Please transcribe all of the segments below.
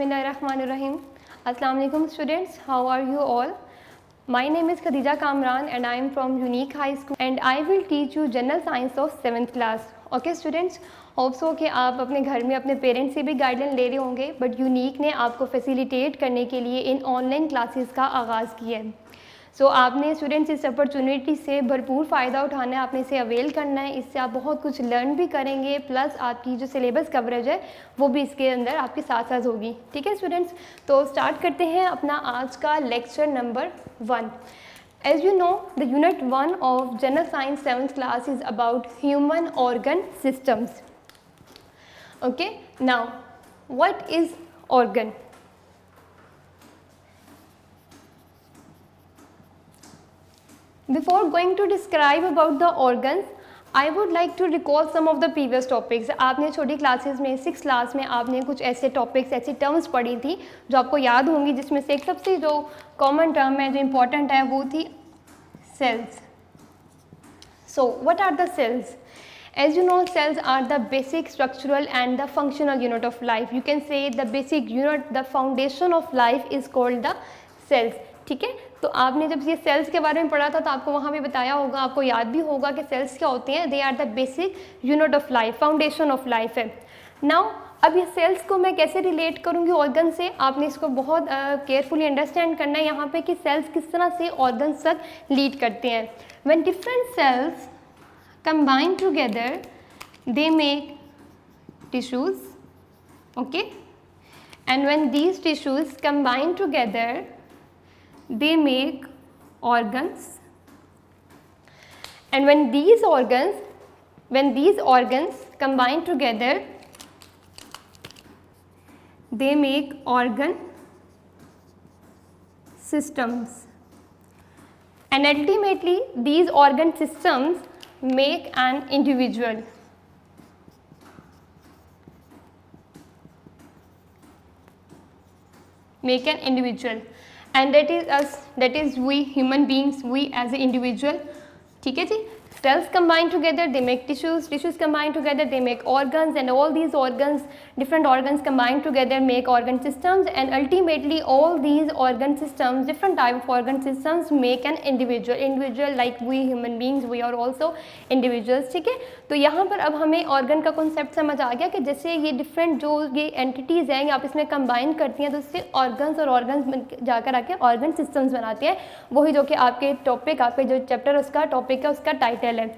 Bismillahirrahmanirrahim. Assalamu alaikum students, how are you all? My name is Khadija Kamran and I am from Unique High School and I will teach you General Science of 7th class. Okay students, hope so कि आप अपने घर में अपने parents से भी guideline ले रहे होंगे, बट यूनिक ने आपको फैसिलिटेट करने के लिए इन ऑनलाइन क्लासेस का आगाज़ किया है. सो आपने स्टूडेंट्स इस अपॉर्चुनिटी से भरपूर फ़ायदा उठाना है, आपने इसे अवेल करना है. इससे आप बहुत कुछ लर्न भी करेंगे, प्लस आपकी जो सिलेबस कवरेज है वो भी इसके अंदर आपके साथ साथ होगी. ठीक है स्टूडेंट्स, तो स्टार्ट करते हैं अपना आज का lecture number 1. As you know, the unit 1 of General Science 7th class is about human organ systems. Okay, now what is organ? Before going to describe about the organs, I would like to recall some of the previous topics. आपने छोटी classes में 6th class में आपने कुछ ऐसे topics, ऐसी terms पढ़ी थी जो आपको याद होंगी, जिसमें से एक सबसे जो कॉमन टर्म है, जो इम्पॉर्टेंट है, वो थी cells. So what are the cells? As you know, cells are the basic structural and the functional unit of life. You can say the basic unit, the foundation of life is called the cells. ठीक है, तो आपने जब ये sales के बारे में पढ़ा था तो आपको वहाँ भी बताया होगा, आपको याद भी होगा कि सेल्स क्या होते हैं. They are the basic unit of life, foundation of life है. नाउ अब ये सेल्स को मैं कैसे रिलेट करूँगी ऑर्गन से, आपने इसको बहुत केयरफुली अंडरस्टैंड करना है यहाँ पे कि सेल्स किस तरह से ऑर्गन्स तक लीड करते हैं. When different cells combine together they make tissues. Okay, and when these tissues combine together they make organs, and when these organs combine together they make organ systems, and ultimately these organ systems make an individual. And that is us, that is we human beings, we as an individual. ठीक है जी, cells combine together they make tissues, tissues combine together they make organs, and all these organs, different organs combine together make organ systems, and ultimately all these organ systems, different type of organ systems make an individual like we human beings, we are also individuals. ठीक है, तो यहाँ पर अब हमें organ का concept समझ आ गया कि जैसे ये डिफरेंट जो ये एंटिटीज़ हैं आप इसमें कंबाइन करती हैं तो इससे ऑर्गन्स और ऑर्गन्स जाकर आके ऑर्गन सिस्टम्स बनाते हैं. वही जो कि आपके टॉपिक, आपके जो चैप्टर उसका टॉपिक है, उसका टाइटल है.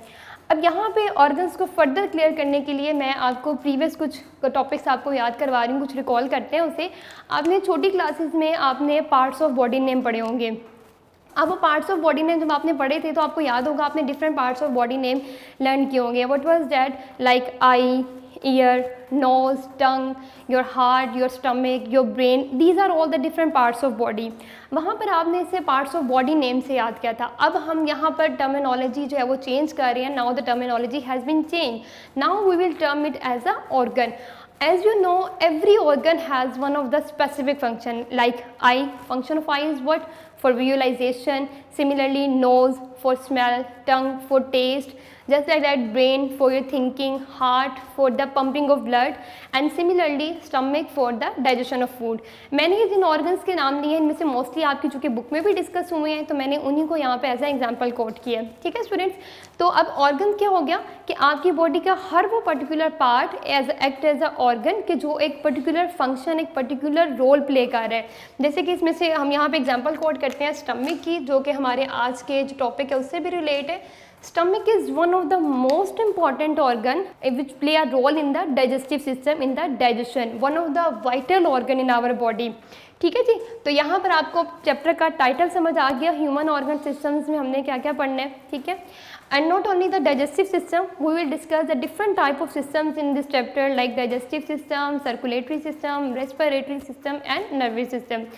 अब यहाँ पे ऑर्गन्स को फर्दर क्लियर करने के लिए मैं आपको प्रीवियस कुछ टॉपिक्स आपको याद करवा रही हूँ, कुछ रिकॉल करते हैं उसे. आपने छोटी क्लासेस में आपने पार्ट्स ऑफ बॉडी नेम पढ़े होंगे. अब वो पार्ट्स ऑफ बॉडी नेम जब आपने पढ़े थे तो आपको याद होगा आपने different parts of body name learn किए होंगे. What was that? Like I, ear, nose, tongue, your heart, your stomach, your brain. These are all the different parts of body. वहाँ पर आपने इसे parts of body name से याद किया था. अब हम यहाँ पर terminology जो है वो change कर रहे हैं. Now the terminology has been changed. Now we will term it as a organ. As you know, every organ has one of the specific function. Like eye, function of eye is what? For visualization. Similarly, nose for smell, tongue for taste. Just like that, brain for your thinking, heart for the pumping of blood, and similarly stomach for the digestion of food. मैंने ये जिन organs के नाम लिए हैं इनमें से mostly आपकी चूँकि बुक में भी डिस्कस हुए हैं तो मैंने उन्हीं को यहाँ पे एज ए एग्जाम्पल कोट किया है. ठीक है स्टूडेंट्स, तो अब ऑर्गन क्या हो गया कि आपकी बॉडी का हर वो particular part act as a organ कि जो एक पर्टिकुलर फंक्शन, एक पर्टिकुलर रोल प्ले कर रहा है. जैसे कि इसमें से हम यहाँ पे एग्जाम्पल कोट करते हैं स्टमक की, जो कि हमारे आज के जो टॉपिक है उससे भी रिलेट है. Stomach is one of the most important organ which play a role in the digestive system, in the digestion, one of the vital organ in our body. ठीक है जी, तो यहाँ पर आपको चैप्टर का टाइटल समझ आ गया. ह्यूमन ऑर्गन सिस्टम्स में हमने क्या क्या पढ़ना है. ठीक है, and not only the digestive system, we will discuss the different type of systems in this chapter like digestive system, circulatory system, respiratory system and nervous system.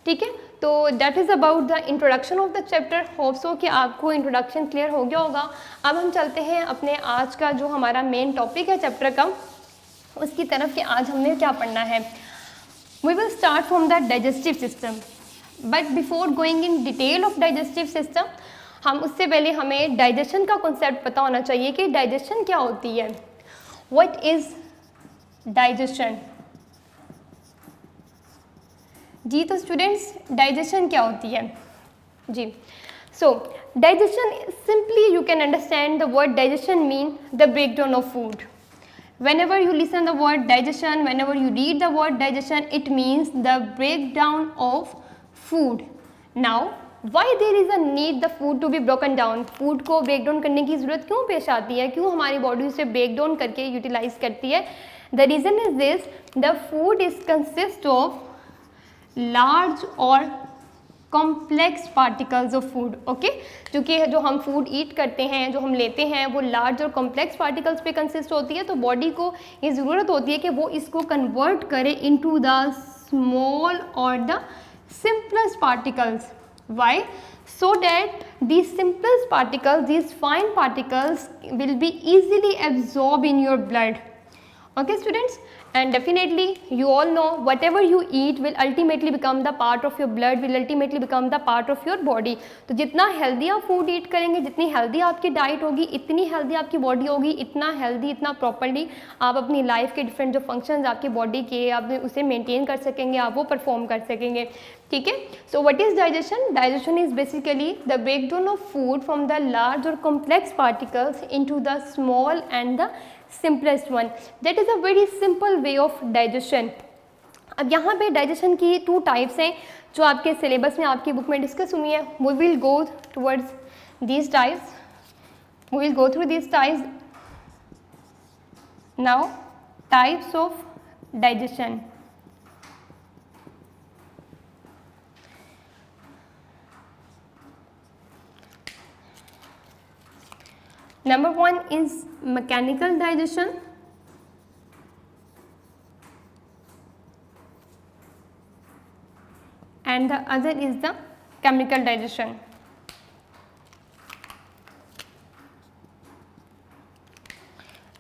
ठीक है, तो that is about the introduction of the chapter. Hope so कि आपको introduction clear हो गया होगा. अब हम चलते हैं अपने आज का जो हमारा मेन टॉपिक है चैप्टर का, उसकी तरफ कि आज हमने क्या पढ़ना है. We will start from the digestive system, but before going in detail of digestive system, हम उससे पहले हमें डाइजेशन का कॉन्सेप्ट पता होना चाहिए कि डाइजेशन क्या होती है. What is digestion? जी तो स्टूडेंट्स डाइजेशन क्या होती है जी. So digestion, simply you can understand the word digestion mean the breakdown of food. Whenever you listen the word digestion, whenever you read the word digestion, it means the breakdown of food. Now why there is a need the food to be broken down? food को break down करने की ज़रूरत क्यों पेश आती है, क्यों हमारी बॉडी उसे break down करके utilize करती है? The reason is this: the food is consist of large or complex particles of food. Okay, क्योंकि जो हम फूड ईट करते हैं, जो हम लेते हैं, वो लार्ज और कॉम्प्लेक्स पार्टिकल्स पे कंसिस्ट होती है. तो बॉडी को ये ज़रूरत होती है कि वो इसको कन्वर्ट करे इनटू द स्मॉल और the simplest particles. Why? so that these simplest particles, these fine particles will be easily absorbed in your blood. Okay students, and definitely you all know whatever you eat will ultimately become the part of your blood, will ultimately become the part of your body. तो जितना healthy आप food ईट करेंगे, जितनी healthy आपकी diet होगी, इतनी healthy आपकी body होगी, इतना हेल्दी, इतना प्रॉपरली आप अपनी लाइफ के डिफरेंट जो फंक्शंस आपकी बॉडी के आप उसे मेंटेन कर सकेंगे, आप वो परफॉर्म कर सकेंगे. ठीक है. So what is digestion? Digestion is basically the breakdown of food from the large और complex particles into the small and the simplest one. That is a very simple way of digestion. अब यहाँ पे digestion की 2 types हैं जो आपके syllabus में आपकी बुक में डिस्कस हुई है. We will go towards these types. We will go through these types. Now, types of digestion. Number 1 is mechanical digestion. And the other is the chemical digestion.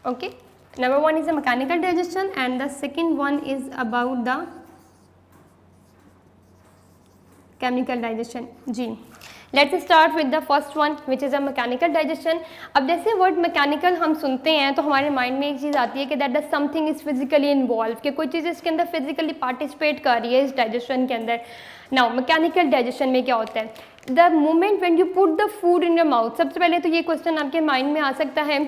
Okay. Number 1 is the mechanical digestion and the second one is about the chemical digestion. Ji. Let's start with the first one which is a mechanical digestion. अब जैसे word mechanical हम सुनते हैं तो हमारे mind में एक चीज़ आती है कि that the something is physically involve, कि कोई चीज़ इसके अंदर फिजिकली पार्टिसिपेट कर रही है इस डाइजेशन के अंदर. नाउ मैकेनिकल डाइजेशन में क्या होता है? The moment when you put the food in your mouth. सबसे पहले तो ये क्वेश्चन आपके माइंड में आ सकता है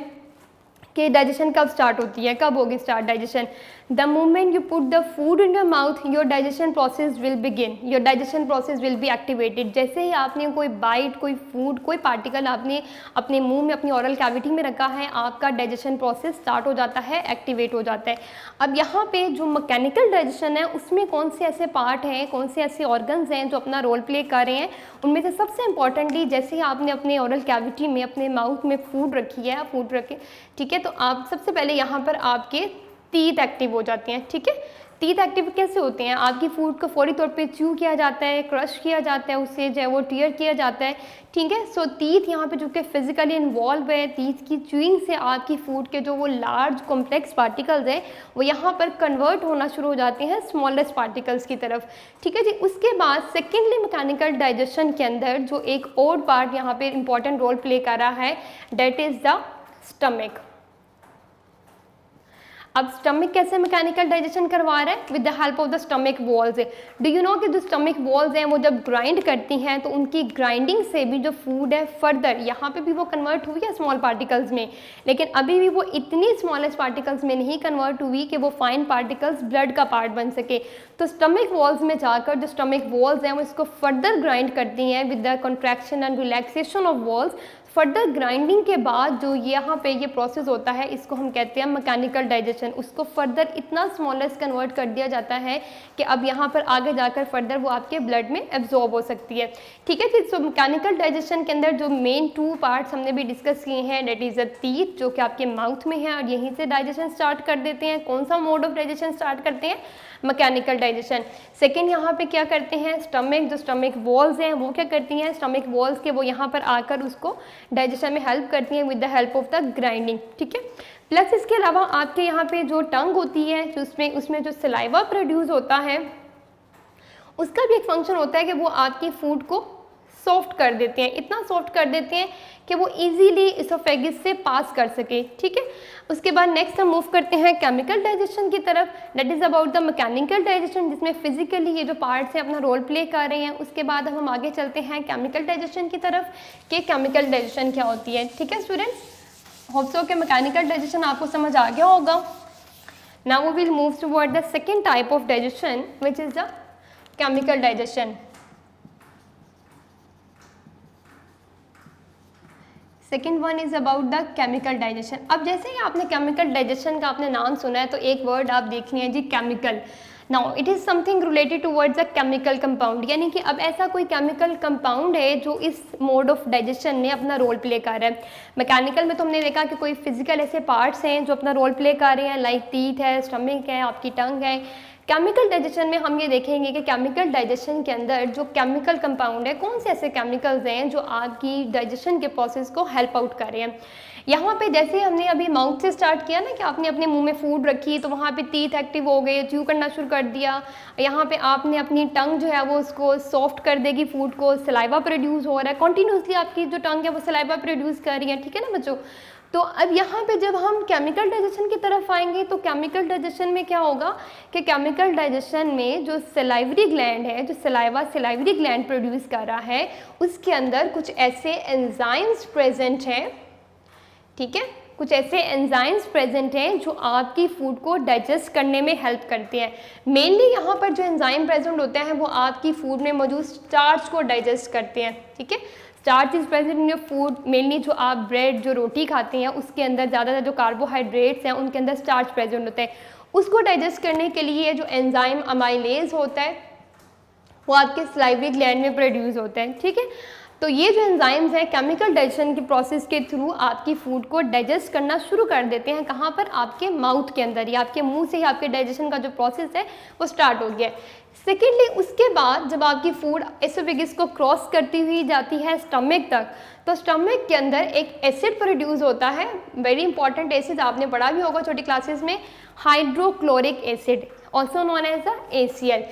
कि डाइजेशन कब स्टार्ट होती है, कब होगी start digestion? The moment you put the food in your mouth your digestion process will begin, your digestion process will be activated. जैसे ही आपने कोई बाइट, कोई फूड, कोई पार्टिकल आपने अपने मुंह में, अपनी ओरल कैविटी में रखा है, आपका डाइजेशन प्रोसेस स्टार्ट हो जाता है, एक्टिवेट हो जाता है. अब यहाँ पे जो मैकेनिकल डाइजेशन है उसमें कौन से ऐसे पार्ट हैं, कौन से ऐसे ऑर्गन्स हैं जो अपना रोल प्ले कर रहे हैं? उनमें से सबसे इंपॉर्टेंटली जैसे ही आपने अपने ओरल कैविटी में, अपने माउथ में फूड रखी है, फूड रखे, ठीक है, तो आप सबसे पहले यहाँ पर आपके टीथ एक्टिव हो जाते हैं. ठीक है. टीथ एक्टिव कैसे होते हैं? आपकी फूड को फौरी तौर पे च्यू किया जाता है, क्रश किया जाता है, उससे जो है वो टीयर किया जाता है. ठीक है. सो टीथ यहाँ पे जो कि फिजिकली इन्वॉल्व है, टीथ की च्यूइंग से आपकी फूड के जो वो लार्ज कॉम्प्लेक्स पार्टिकल्स हैं वो यहाँ पर कन्वर्ट होना शुरू हो जाते हैं स्मॉलेस्ट पार्टिकल्स की तरफ. ठीक है जी. उसके बाद सेकेंडली मैकेनिकल डाइजेशन के अंदर जो एक और पार्ट यहाँ पे इंपॉर्टेंट रोल प्ले कर रहा है, डेट इज़ द स्टमक. अब स्टमक कैसे मैकेनिकल डाइजेशन करवा रहा है? With the help of the stomach walls. Do you know कि जो स्टमक वॉल्स हैं वो जब ग्राइंड करती हैं तो उनकी ग्राइंडिंग से भी जो फूड है फर्दर यहाँ पे भी वो कन्वर्ट हुई है स्मॉल पार्टिकल्स में, लेकिन अभी भी वो इतनी स्मॉलेस्ट पार्टिकल्स में नहीं कन्वर्ट हुई कि वो फाइन पार्टिकल्स ब्लड का पार्ट बन सके. तो स्टमक वॉल्स में जाकर जो स्टमक वॉल्स हैं वो इसको फर्दर ग्राइंड करती हैं with the contraction and relaxation of walls. Further grinding के बाद जो यहाँ पे ये प्रोसेस होता है इसको हम कहते हैं मैकेनिकल डाइजेशन. उसको फर्दर इतना स्मॉलेस्ट कन्वर्ट कर दिया जाता है कि अब यहाँ पर आगे जाकर फर्दर वो आपके ब्लड में एब्जॉर्ब हो सकती है. ठीक है जी. सो मैकेनिकल डाइजेशन के अंदर जो मेन 2 पार्ट्स हमने भी डिस्कस किए हैं, डेट इज़ द टीथ जो कि आपके माउथ में है और यहीं से डाइजेशन स्टार्ट कर देते हैं. कौन सा मोड ऑफ डाइजेशन स्टार्ट करते हैं? Mechanical digestion. सेकेंड यहाँ पे क्या करते हैं? स्टमक, जो स्टमक वॉल्स हैं वो क्या करती हैं? स्टमक वॉल्स के वो यहाँ पर आकर उसको डाइजेशन में हेल्प करती हैं with the help of the grinding. ठीक है. प्लस इसके अलावा आपके यहाँ पे जो टंग होती है, जो उसमें जो सलाइवा प्रोड्यूस होता है उसका भी एक फंक्शन होता है कि वो आपकी फूड को सॉफ्ट कर देते हैं, इतना सॉफ्ट कर देते हैं कि वो इजीली इसोफेगस से पास कर सके, ठीक है। उसके बाद नेक्स्ट हम मूव करते हैं केमिकल डाइजेशन की तरफ, that is about the mechanical digestion, जिसमें फिजिकली ये जो पार्ट्स हैं अपना रोल प्ले कर रहे हैं। उसके बाद हम आगे चलते हैं केमिकल डाइजेशन की तरफ कि केमिकल डाइजेशन क्या होती है, ठीक है स्टूडेंट्स। होप सो कि मैकेनिकल डाइजेशन आपको समझ आ गया होगा। Now we will move toward the second type of digestion which is the chemical digestion. Second one is about the chemical digestion. अब जैसे ही आपने केमिकल डाइजेशन का आपने नाम सुना है तो एक वर्ड आप देखनी है जी, chemical. Now it is something related towards a chemical compound, यानी कि अब ऐसा कोई केमिकल कंपाउंड है जो इस मोड ऑफ डाइजेशन में अपना रोल प्ले कर रहा है। मैकेनिकल में तो हमने देखा कि कोई फिजिकल ऐसे पार्ट्स हैं जो अपना रोल प्ले कर रहे हैं, लाइक टीथ है, स्टमक है, आपकी टंग है। केमिकल डाइजेशन में हम ये देखेंगे कि केमिकल डाइजेशन के अंदर जो केमिकल कंपाउंड है, कौन से ऐसे केमिकल्स हैं जो आपकी डाइजेशन के प्रोसेस को हेल्प आउट कर रहे हैं। यहाँ पे जैसे हमने अभी माउथ से स्टार्ट किया ना कि आपने अपने मुंह में फूड रखी तो वहाँ पे टीथ एक्टिव हो गए, च्यू करना शुरू कर दिया। यहाँ पे आपने अपनी टंग जो है वो उसको सॉफ्ट कर देगी फूड को, सलाइवा प्रोड्यूस हो रहा है, कॉन्टीन्यूसली आपकी जो टंग है वो सलाइवा प्रोड्यूस कर रही है, ठीक है ना बच्चों। तो अब यहाँ पे जब हम केमिकल डाइजेशन की तरफ आएंगे तो केमिकल डाइजेशन में क्या होगा कि केमिकल डाइजेशन में जो सलाइवरी ग्लैंड है, जो सलाइवरी ग्लैंड प्रोड्यूस कर रहा है, उसके अंदर कुछ ऐसे एंजाइम्स प्रेजेंट हैं, ठीक है, कुछ ऐसे एंजाइम्स प्रेजेंट हैं जो आपकी फूड को डाइजेस्ट करने में हेल्प करते हैं। मेनली यहाँ पर जो एंजाइम प्रेजेंट होते हैं वो आपकी फूड में मौजूद स्टार्च को डाइजेस्ट करते हैं, ठीक है। Starch is present in your food, mainly जो आप ब्रेड जो रोटी खाते हैं उसके अंदर ज़्यादातर जो कार्बोहाइड्रेट्स हैं उनके अंदर स्टार्च प्रेजेंट होता है। उसको डाइजेस्ट करने के लिए जो एंजाइम अमाइलेज होता है वो आपके सलाइवरी ग्लैंड में प्रोड्यूस होता है, ठीक है। तो ये जो एंजाइम्स हैं केमिकल डाइजेशन के प्रोसेस के थ्रू आपकी फूड को डाइजेस्ट करना शुरू कर देते हैं। कहाँ पर? आपके माउथ के अंदर, या आपके मुंह से ही आपके डाइजेशन का जो प्रोसेस है वो स्टार्ट हो गया है। सेकेंडली उसके बाद जब आपकी फूड एसोफेगस को क्रॉस करती हुई जाती है स्टमक तक, तो स्टमक के अंदर एक एसिड प्रोड्यूस होता है, वेरी इंपॉर्टेंट एसिड, आपने पढ़ा भी होगा छोटी क्लासेस में, hydrochloric acid, also known as the ACL।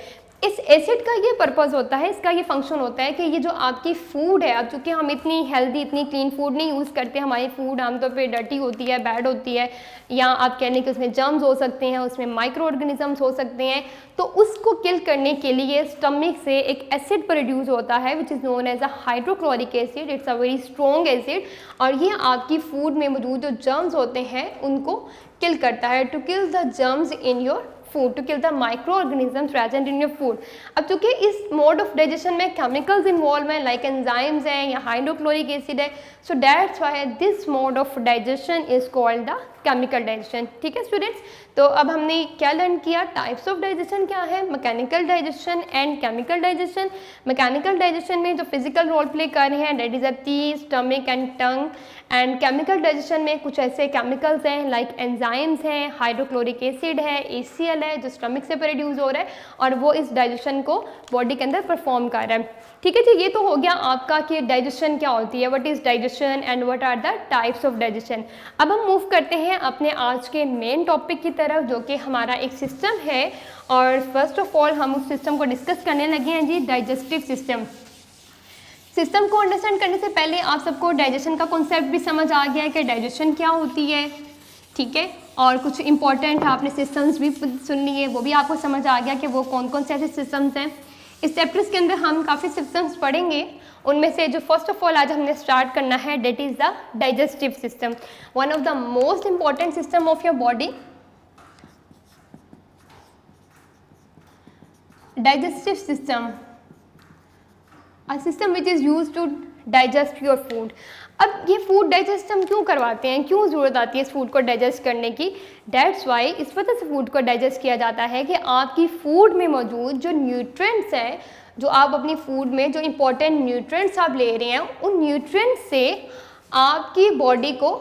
इस एसिड का ये पर्पस होता है, इसका ये फंक्शन होता है कि ये जो आपकी फूड है, अब चूँकि हम इतनी हेल्दी इतनी क्लीन फूड नहीं यूज़ करते, हमारी फूड आमतौर पे डर्टी होती है, बैड होती है, या आप कह लें कि उसमें जर्म्स हो सकते हैं, उसमें माइक्रो ऑर्गेनिजम्स हो सकते हैं, तो उसको किल करने के लिए स्टमक से एक एसिड प्रोड्यूस होता है which is known as a hydrochloric acid. It's a very strong acid और ये आपकी फूड में मौजूद जो जर्म्स होते हैं उनको किल करता है, to kill the germs in your food, to kill the micro organisms present in your food. अब चूँकि इस मोड ऑफ डाइजेशन में केमिकल्स इन्वॉल्व हैं, लाइक एंजाइम्स हैं या हाइड्रोक्लोरिक एसिड है, so that's why this mode of digestion is called the chemical digestion, ठीक है स्टूडेंट्स। तो अब हमने क्या लर्न किया, टाइप्स ऑफ डाइजेशन क्या है, mechanical digestion and chemical digestion. Mechanical digestion में जो फिजिकल रोल प्ले कर रहे हैं that is a teeth, stomach and tongue, and chemical digestion में कुछ ऐसे केमिकल्स हैं लाइक एंजाइम्स हैं, हाइड्रोक्लोरिक एसिड है, ACL है जो स्टमक से प्रोड्यूस हो रहा है और वो इस डाइजेशन को बॉडी के अंदर परफॉर्म कर रहा है, ठीक है जी। ये तो हो गया आपका कि डाइजेशन क्या होती है, what is digestion and what are the types of digestion. अब हम मूव करते हैं अपने आज के मेन टॉपिक की तरफ जो कि हमारा एक सिस्टम है, और फर्स्ट ऑफ ऑल हम उस सिस्टम को डिस्कस करने लगे हैं जी, डाइजेस्टिव सिस्टम। सिस्टम को अंडरस्टैंड करने से पहले आप सबको डाइजेशन का कॉन्सेप्ट भी समझ आ गया है कि डाइजेशन क्या होती है, ठीक है, और कुछ इंपॉर्टेंट आपने सिस्टम्स भी सुन लिए, वो भी आपको समझ आ गया कि वो कौन कौन से ऐसे सिस्टम्स हैं। इस चैप्टर्स के अंदर हम काफ़ी सिस्टम्स पढ़ेंगे, उनमें से जो फर्स्ट ऑफ ऑल आज हमने स्टार्ट करना है that is the digestive system, one of the most important system of your body. Digestive system, a system which is use to digest your food. अब ये फूड डाइजेस्ट हम क्यों करवाते हैं, क्यों ज़रूरत आती है इस फूड को डाइजेस्ट करने की, डेट्स वाई इस वजह से फूड को डाइजेस्ट किया जाता है कि आपकी फूड में मौजूद जो न्यूट्रिएंट्स हैं, जो आप अपनी फूड में जो इंपॉर्टेंट न्यूट्रिएंट्स आप ले रहे हैं, उन न्यूट्रिएंट्स से आपकी बॉडी को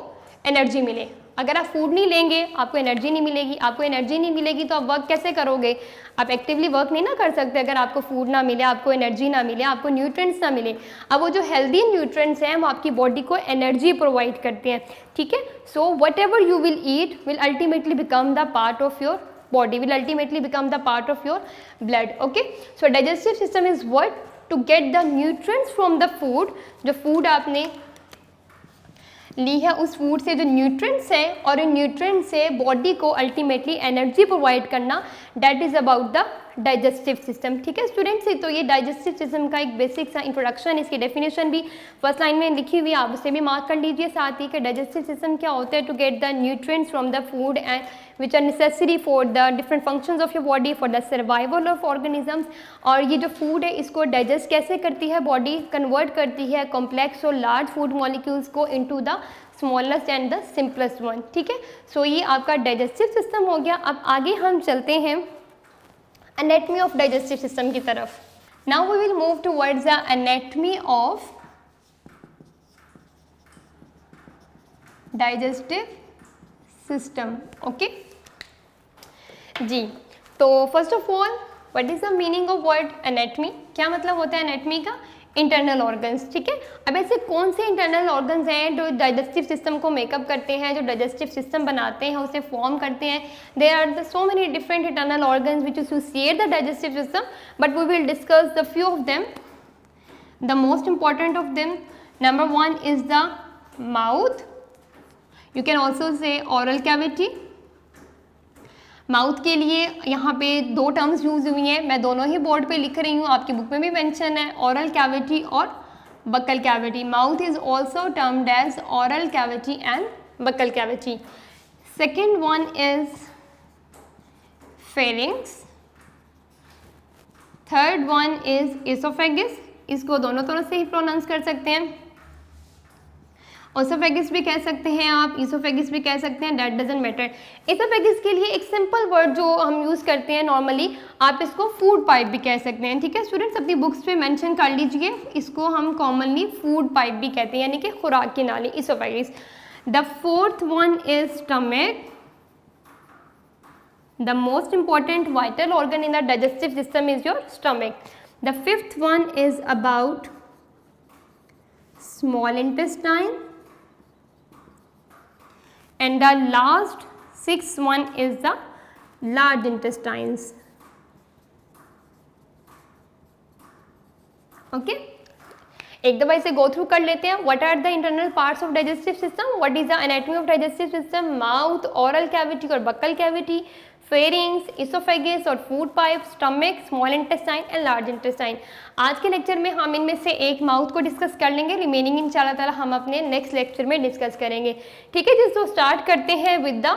एनर्जी मिले। अगर आप फूड नहीं लेंगे आपको एनर्जी नहीं मिलेगी, आपको एनर्जी नहीं मिलेगी तो आप वर्क कैसे करोगे, आप एक्टिवली वर्क नहीं ना कर सकते अगर आपको फूड ना मिले, आपको एनर्जी ना मिले, आपको न्यूट्रिएंट्स ना मिले। अब वो जो हेल्दी न्यूट्रिएंट्स हैं वो आपकी बॉडी को एनर्जी प्रोवाइड करते हैं, ठीक है। So what ever you will eat will ultimately become the part of your body, will ultimately become the part of your blood, okay। So digestive system is what? To get the nutrients from the food, जो food आपने ली है उस food से जो nutrients है और इन nutrients से बॉडी को अल्टीमेटली एनर्जी प्रोवाइड करना, that is about the digestive system. ठीक है स्टूडेंट्स, तो ये डाइजेस्टिव सिस्टम का एक बेसिक सा इंट्रोडक्शन, इसकी डेफिनेशन भी फर्स्ट लाइन में लिखी हुई है, आप उसे भी मार्क कर लीजिए साथ ही कि डाइजेस्टिव सिस्टम क्या होता है, to get the nutrients from the food and which are necessary for the different functions of your body for the survival of organisms. और ये जो फूड है इसको डाइजेस्ट कैसे करती है बॉडी, कन्वर्ट करती है कॉम्प्लेक्स और लार्ज फूड मॉलिक्यूल्स को into the smallest and the simplest one. ठीक है, सो ये आपका डाइजेस्टिव सिस्टम हो गया। अब आगे हम चलते हैं एनाटॉमी ऑफ डाइजेस्टिव सिस्टम की तरफ। Now we will move towards the anatomy of digestive system. Okay जी, तो first of all what is the meaning of word anatomy, क्या मतलब होता है एनाटॉमी का, इंटरनल ऑर्गन्स। ठीक है, अब ऐसे कौन से इंटरनल ऑर्गन्स हैं जो डाइजेस्टिव सिस्टम को मेकअप करते हैं, जो डाइजेस्टिव सिस्टम बनाते हैं, उसे फॉर्म करते हैं। There are the so many different internal organs which associate the digestive system, but we will discuss the few of them. The most important of them, number 1 is the mouth, you can also say oral cavity. Mouth के लिए यहाँ पे 2 terms use हुई हैं, मैं दोनों ही board पे लिख रही हूँ, आपकी बुक में भी मेंशन है, ऑरल कैविटी और buccal cavity. Mouth is also termed as oral cavity and buccal cavity. Second one is pharynx, third one is oesophagus, इसको दोनों तरह से ही प्रोनाउंस कर सकते हैं, ओसोफेगस भी कह सकते हैं आप, इसोफेगस भी कह सकते हैं, दैट डजंट मैटर। इसोफेगस के लिए एक सिंपल वर्ड जो हम यूज़ करते हैं नॉर्मली, आप इसको फूड पाइप भी कह सकते हैं। ठीक है स्टूडेंट्स, अपनी बुक्स पे मेंशन कर लीजिए, इसको हम कॉमनली फूड पाइप भी कहते हैं, यानी कि खुराक की नाली, oesophagus. The fourth one is stomach, the most important vital organ in the digestive system is your stomach. The fifth one is about small intestine, and the last sixth one is the large intestines. Okay, एक दफा इसे go through कर लेते हैं। What are the internal parts of digestive system, what is the anatomy of digestive system, mouth, oral cavity और buccal cavity, pharynx, oesophagus और food pipe, stomach, small intestine and large intestine. आज के lecture में हम इनमें से एक mouth को डिस्कस कर लेंगे, रिमेनिंग इंशाल्लाह ताला हम अपने नेक्स्ट लेक्चर में डिस्कस करेंगे। ठीक है जी, तो स्टार्ट करते हैं विद द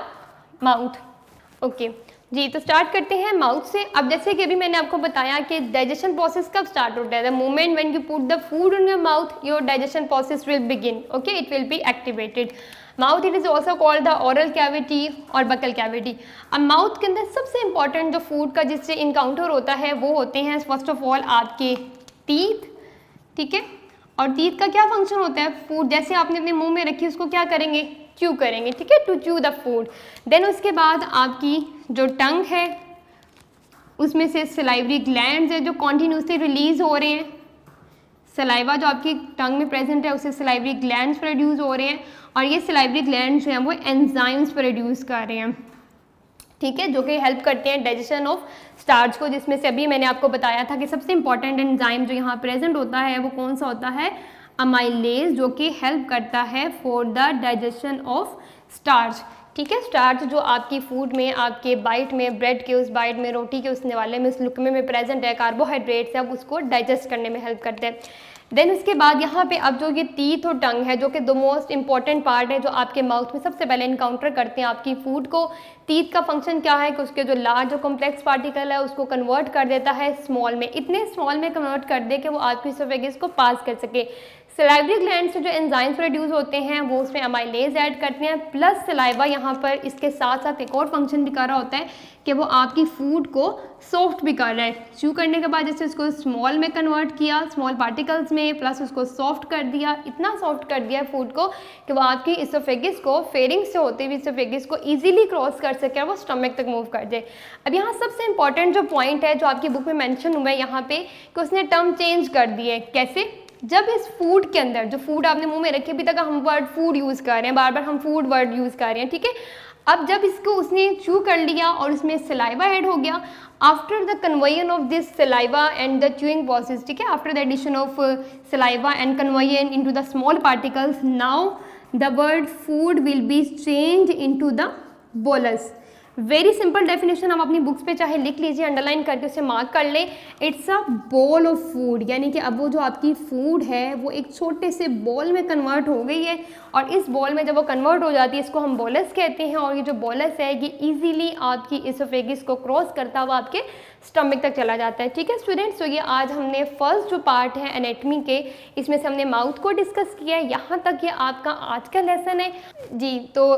माउथ। ओके जी, तो स्टार्ट करते हैं माउथ से। अब जैसे कि अभी मैंने आपको बताया कि डाइजेशन प्रोसेस कब स्टार्ट होता है, the moment when you put the food in your mouth your digestion process will begin. Okay, it will be activated. Mouth it is also called the oral cavity और buccal cavity. अब mouth के अंदर सबसे important जो food का जिससे encounter होता है वो होते हैं फर्स्ट ऑफ ऑल आपके टीथ। ठीक है, और टीथ का क्या फंक्शन होता है, फूड जैसे आपने अपने मुंह में रखी उसको क्या करेंगे, च्यू करेंगे। ठीक है, to chew the food. Then उसके बाद आपकी जो टंग है उसमें से सलाइवरी ग्लैंड्स है जो कॉन्टीन्यूसली रिलीज हो रहे हैं, सलाइवा जो आपकी टंग में प्रेजेंट है उससे सलाइवरी ग्लैंड्स प्रोड्यूस हो रहे हैं, और ये सलाइवरी ग्लैंड्स जो हैं वो एंजाइम्स प्रोड्यूस कर रहे हैं। ठीक है, जो कि हेल्प करते हैं डाइजेशन ऑफ स्टार्च को, जिसमें से अभी मैंने आपको बताया था कि सबसे इंपॉर्टेंट एंजाइम जो यहाँ प्रेजेंट होता है वो कौन सा होता है, अमाइलेज, जो कि हेल्प करता है for the digestion of starch. ठीक है, स्टार्च जो आपकी फूड में, आपके बाइट में, ब्रेड के उस बाइट में, रोटी के उस निवाले में, उस लुकमे में प्रेजेंट है, कार्बोहाइड्रेट्स है, अब उसको डाइजेस्ट करने में हेल्प करते हैं। देन उसके बाद यहाँ पे अब जो ये टीथ और टंग है जो कि द मोस्ट इंपॉर्टेंट पार्ट है जो आपके माउथ में सबसे पहले इनकाउंटर करते हैं आपकी फूड को। टीथ का फंक्शन क्या है कि उसके जो लार्ज और कॉम्प्लेक्स पार्टिकल है उसको कन्वर्ट कर देता है स्मॉल में, इतने स्मॉल में कन्वर्ट कर दे कि वो आपकी इसोफेगस को पास कर सके। सलाइवरी ग्लैंड से जो एंजाइम्स प्रोड्यूस होते हैं वो उसमें अमाइलेज ऐड करते हैं, प्लस सलाइवा यहाँ पर इसके साथ साथ एक और फंक्शन भी कर रहा होता है कि वो आपकी फूड को सॉफ्ट भी कर रहा है। च्यू करने के बाद जैसे उसको स्मॉल में कन्वर्ट किया, स्मॉल पार्टिकल्स में, प्लस उसको सॉफ्ट कर दिया, इतना सॉफ्ट कर दिया फूड को कि वो आपकी इसोफेगस को फेरिंग से होते हुए इसोफेगस को ईजिली क्रॉस कर सके और वो स्टमक तक मूव कर दे। अब यहाँ सबसे इंपॉर्टेंट जो पॉइंट है जो आपकी बुक में मैंशन हुआ है यहाँ पे कि उसने टर्म चेंज कर दी है। कैसे, जब इस फूड के अंदर, जो फूड आपने मुंह में रखे, अभी तक हम वर्ड फूड यूज़ कर रहे हैं, बार बार हम फूड वर्ड यूज़ कर रहे हैं, ठीक है। अब जब इसको उसने चू कर लिया और उसमें सलाइवा ऐड हो गया, after the conversion of this saliva and the chewing process, ठीक है, after the addition of saliva and conversion into the small particles, now the word food will be change into the bolus. Very simple definition हम अपनी books पे चाहे लिख लीजिए, underline करके उसे मार्क कर लें। It's a ball of food, यानी कि अब वो जो आपकी फूड है वो एक छोटे से बॉल में कन्वर्ट हो गई है, और इस बॉल में जब वो कन्वर्ट हो जाती है इसको हम बोलस कहते हैं। और ये जो बोलस है ये इजीली आपकी इसोफेगिस को क्रॉस करता हुआ आपके स्टमक तक चला जाता है, ठीक है स्टूडेंट्स। तो ये आज हमने फर्स्ट जो पार्ट है एनेटमी के, इसमें से हमने माउथ को डिस्कस किया है। यहाँ तक ये आपका आज का लेसन है जी। तो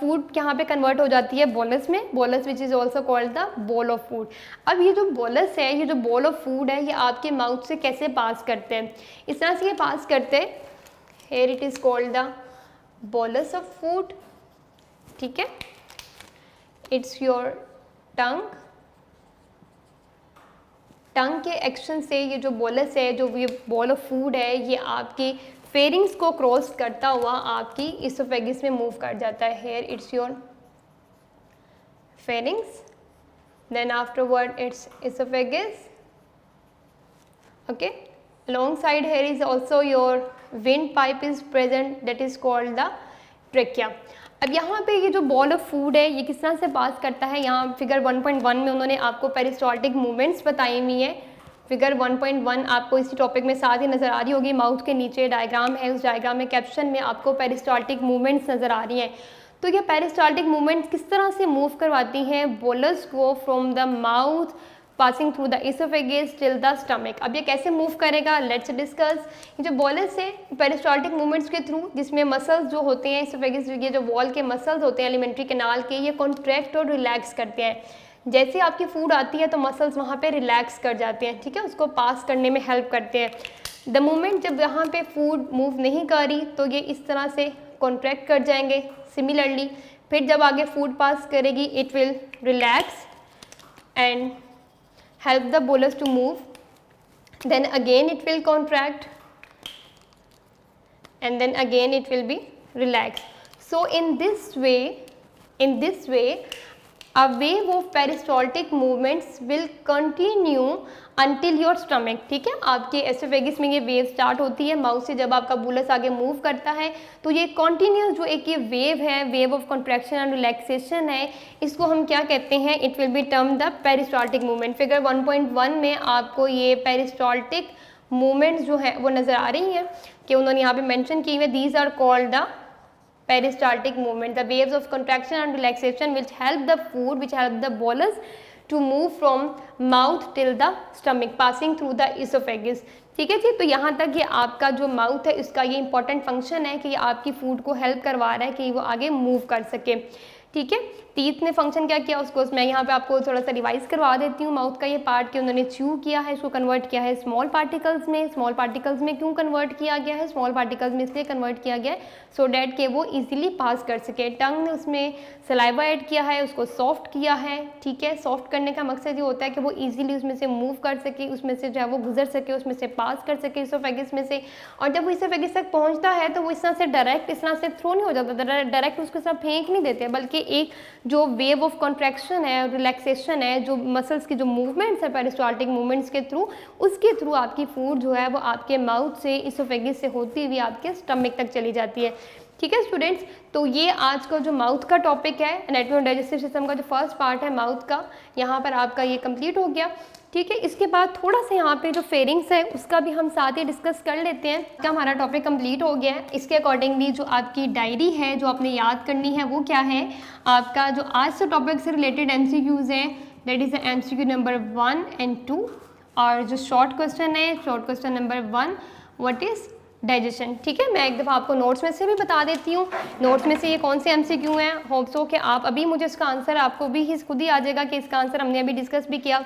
फूड यहाँ पे कन्वर्ट हो जाती है बोलस में, bolus which is also called the ball of food. अब ये जो बोलस है, ये जो बॉल ऑफ फूड है, ये आपके माउथ से कैसे पास करते हैं? इस तरह से ये पास करते हैं, here it is called the bolus of food, ठीक है। इट्स योर टंग, टंग के एक्शन से ये जो बोलस है, जो ये बॉल ऑफ फूड है, ये आपकी फेरिंग्स को क्रॉस करता हुआ आपकी इसोफेगिस में मूव कर जाता है। Here it's your pharynx, then afterward it's oesophagus, okay, alongside here is also your windpipe is present, that is called the trachea। अब यहाँ पे ये जो बॉल ऑफ फूड है ये किस तरह से पास करता है, यहाँ फिगर 1.1 में उन्होंने आपको पेरिस्टाल्टिक मूवमेंट्स बताई हुई है। फिगर 1.1 आपको इसी टॉपिक में साथ ही नज़र आ रही होगी, माउथ के नीचे डायग्राम है, उस डायग्राम में कैप्शन में आपको पेरिस्टाल्टिक मूवमेंट्स नज़र आ रही हैं। तो ये पेरिस्टाल्टिक मूवमेंट्स किस तरह से मूव करवाती हैं बोलस को from the mouth passing through the oesophagus till the stomach. अब ये कैसे मूव करेगा, लेट्स डिस्कस। ये जो बोलस है पेरिस्टाल्टिक मूवमेंट्स के थ्रू, जिसमें मसल्स जो होते हैं इसोफेगिस, ये जो वॉल के मसल्स होते हैं एलिमेंट्री कैनाल के, ये कॉन्ट्रैक्ट और रिलैक्स करते हैं। जैसे आपकी फूड आती है तो मसल्स वहाँ पे रिलैक्स कर जाते हैं, ठीक है, उसको पास करने में हेल्प करते हैं। द मोमेंट जब यहाँ पे फूड मूव नहीं कर रही तो ये इस तरह से कॉन्ट्रैक्ट कर जाएंगे। सिमिलरली फिर जब आगे फूड पास करेगी it will relax and help the bolus to move, then again it will contract and then again it will be relaxed. So in this way a wave of peristaltic movements will continue until your stomach, ठीक है। आपके एसोफेगिस में ये wave start होती है mouth से, जब आपका बुलस आगे मूव करता है तो ये कॉन्टीन्यूस जो एक ये वेव है, wave of contraction and relaxation है, इसको हम क्या कहते हैं, it will B term the peristaltic movement. Figure 1.1 में आपको ये पेरिस्टाल्टिक मूवमेंट्स जो है वो नज़र आ रही हैं कि उन्होंने यहाँ पे मेंशन की हुई है, these are called the peristaltic movement, the waves of contraction and relaxation which help the food, which help the bolus to move from mouth till the stomach passing through the esophagus, ठीक है जी। तो यहाँ तक ये आपका जो mouth है इसका ये इंपॉर्टेंट फंक्शन है कि ये आपकी फूड को हेल्प करवा रहा है कि वो आगे मूव कर सके, ठीक है। टीथ ने फंक्शन क्या किया उसको मैं यहाँ पे आपको थोड़ा सा रिवाइज करवा देती हूँ। माउथ का ये पार्ट कि उन्होंने च्यू किया है, इसको कन्वर्ट किया है स्मॉल पार्टिकल्स में। स्मॉल पार्टिकल्स में क्यों कन्वर्ट किया गया है, स्मॉल पार्टिकल्स में इसलिए कन्वर्ट किया गया है सो डैट के वो इजीली पास कर सके। टंग ने उसमें सलाइवा ऐड किया है, उसको सॉफ्ट किया है, ठीक है। सॉफ्ट करने का मकसद ये होता है कि वो ईजिली उसमें से मूव कर सके, उसमें से जो है वो गुजर सके, उसमें से पास कर सके इसोफेगिस में से। और जब वो इसोफेगिस तक पहुँचता है तो वो इस तरह से डायरेक्ट इस तरह से थ्रो नहीं हो जाता, डायरेक्ट उसके साथ फेंक नहीं देते, बल्कि एक जो वेव ऑफ कॉन्ट्रैक्शन है, रिलैक्सेशन है, जो मसल्स की जो मूवमेंट्स है पेरिस्टाल्टिक मूवमेंट्स के थ्रू, उसके थ्रू आपकी फूड जो है वो आपके माउथ से इसोफेगिस से होती हुई आपके स्टमक तक चली जाती है, ठीक है स्टूडेंट्स। तो ये आज का जो माउथ का टॉपिक है, एनाटॉमी और डाइजेस्टिव सिस्टम का जो फर्स्ट पार्ट है माउथ का, यहाँ पर आपका ये कंप्लीट हो गया, ठीक है। इसके बाद थोड़ा सा यहाँ पे जो फेरिंग्स है उसका भी हम साथ ही डिस्कस कर लेते हैं। इसका हमारा टॉपिक कंप्लीट हो गया है। इसके अकॉर्डिंगली जो आपकी डायरी है जो आपने याद करनी है वो क्या है, आपका जो आज से टॉपिक से रिलेटेड MCQs हैं, that is MCQ number 1 and 2, और जो शॉर्ट क्वेश्चन है, short question number 1 what is digestion, ठीक है। मैं एक दफ़ा आपको नोट्स में से भी बता देती हूँ, नोट्स में से ये कौन से MCQ हैं। होप सो कि आप अभी मुझे इसका आंसर आपको भी खुद ही आ जाएगा कि इसका आंसर हमने अभी डिस्कस भी किया।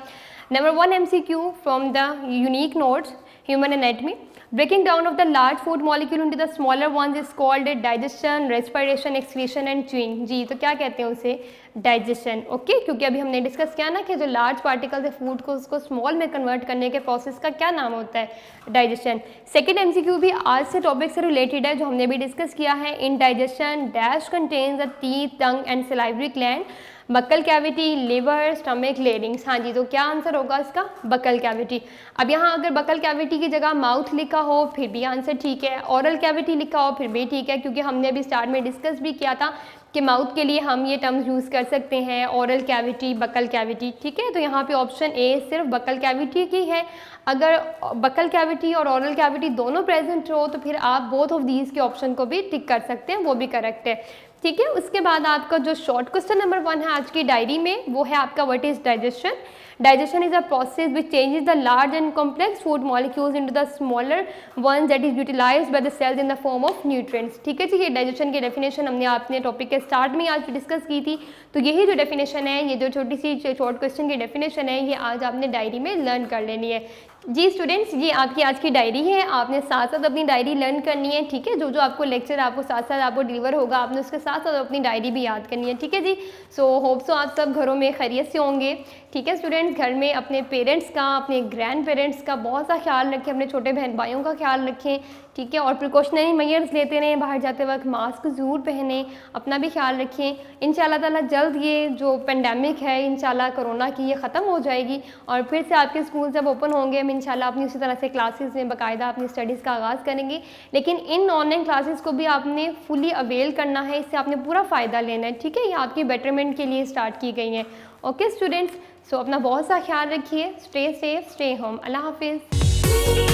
Number 1 MCQ from the unique notes human anatomy, breaking down of the large food molecule into the smaller ones is called digestion, respiration, excretion and chewing. जी, तो क्या कहते हैं उसे? डाइजेशन। ओके, क्योंकि अभी हमने डिस्कस किया ना कि जो लार्ज पार्टिकल्स है फूड को उसको स्मॉल में कन्वर्ट करने के प्रोसेस का क्या नाम होता है? डाइजेशन। सेकेंड एमसीक्यू भी आज से टॉपिक से रिलेटेड है जो हमने भी डिस्कस किया है। In digestion dash contains the teeth, tongue and salivary gland, buccal cavity, liver, stomach, larynx. हाँ जी, तो क्या आंसर होगा इसका? Buckle cavity. अब यहाँ अगर बक्कल कैविटी की जगह माउथ लिखा हो फिर भी आंसर ठीक है, ओरल कैविटी लिखा हो फिर भी ठीक है, क्योंकि हमने अभी स्टार्ट में डिस्कस भी किया था कि माउथ के लिए हम ये टर्म्स यूज़ कर सकते हैं, ओरल कैविटी, बक्कल कैविटी। ठीक है, तो यहाँ पे ऑप्शन ए सिर्फ बक्कल कैविटी की है। अगर बक्कल कैविटी और ओरल कैविटी दोनों प्रेजेंट हो तो फिर आप बोथ ऑफ दीज के ऑप्शन को भी टिक कर सकते हैं, वो भी करेक्ट है। ठीक है, उसके बाद आपका जो शॉर्ट क्वेश्चन नंबर 1 है आज की डायरी में वो है आपका what is digestion. Digestion is a process which changes the large and complex food molecules into the smaller ones that is utilized by the cells in the form of nutrients। ठीक है जी, ये digestion की definition हमने अपने topic के start में आज discuss की थी। तो यही जो डेफिनेशन है, ये जो छोटी सी शॉर्ट क्वेश्चन की डेफिनेशन है, ये आज आपने डायरी में लर्न कर लेनी है। जी स्टूडेंट्स, ये आपकी आज की डायरी है, आपने साथ साथ अपनी डायरी लर्न करनी है। ठीक है, जो जो आपको लेक्चर आपको साथ साथ आपको डिलीवर होगा आपने उसके साथ साथ अपनी डायरी भी याद करनी है। ठीक है जी, सो होप सो आप सब घरों में खैरियत से होंगे। ठीक है स्टूडेंट्स, घर में अपने पेरेंट्स का, अपने ग्रैंड पेरेंट्स का बहुत सा ख्याल रखें, अपने छोटे बहन भाइयों का ख्याल रखें। ठीक है, और प्रिकॉशनरी मेजर्स लेते रहें, बाहर जाते वक्त मास्क ज़रूर पहनें, अपना भी ख्याल रखें। इंशाल्लाह ताला जल्द ये जो पेंडेमिक है इंशाल्लाह कोरोना की ये ख़त्म हो जाएगी और फिर से आपके स्कूल जब ओपन होंगे हम इंशाल्लाह अपनी उसी तरह से क्लासेस में बाकायदा अपनी स्टडीज़ का आगाज़ करेंगे। लेकिन इन ऑनलाइन क्लासेस को भी आपने फुली अवेल करना है, इससे आपने पूरा फ़ायदा लेना है। ठीक है, ये आपकी बेटरमेंट के लिए स्टार्ट की गई हैं। ओके स्टूडेंट्स, सो अपना बहुत सा ख्याल रखिए, स्टे सेफ, स्टे होम। अल्लाह हाफिज़।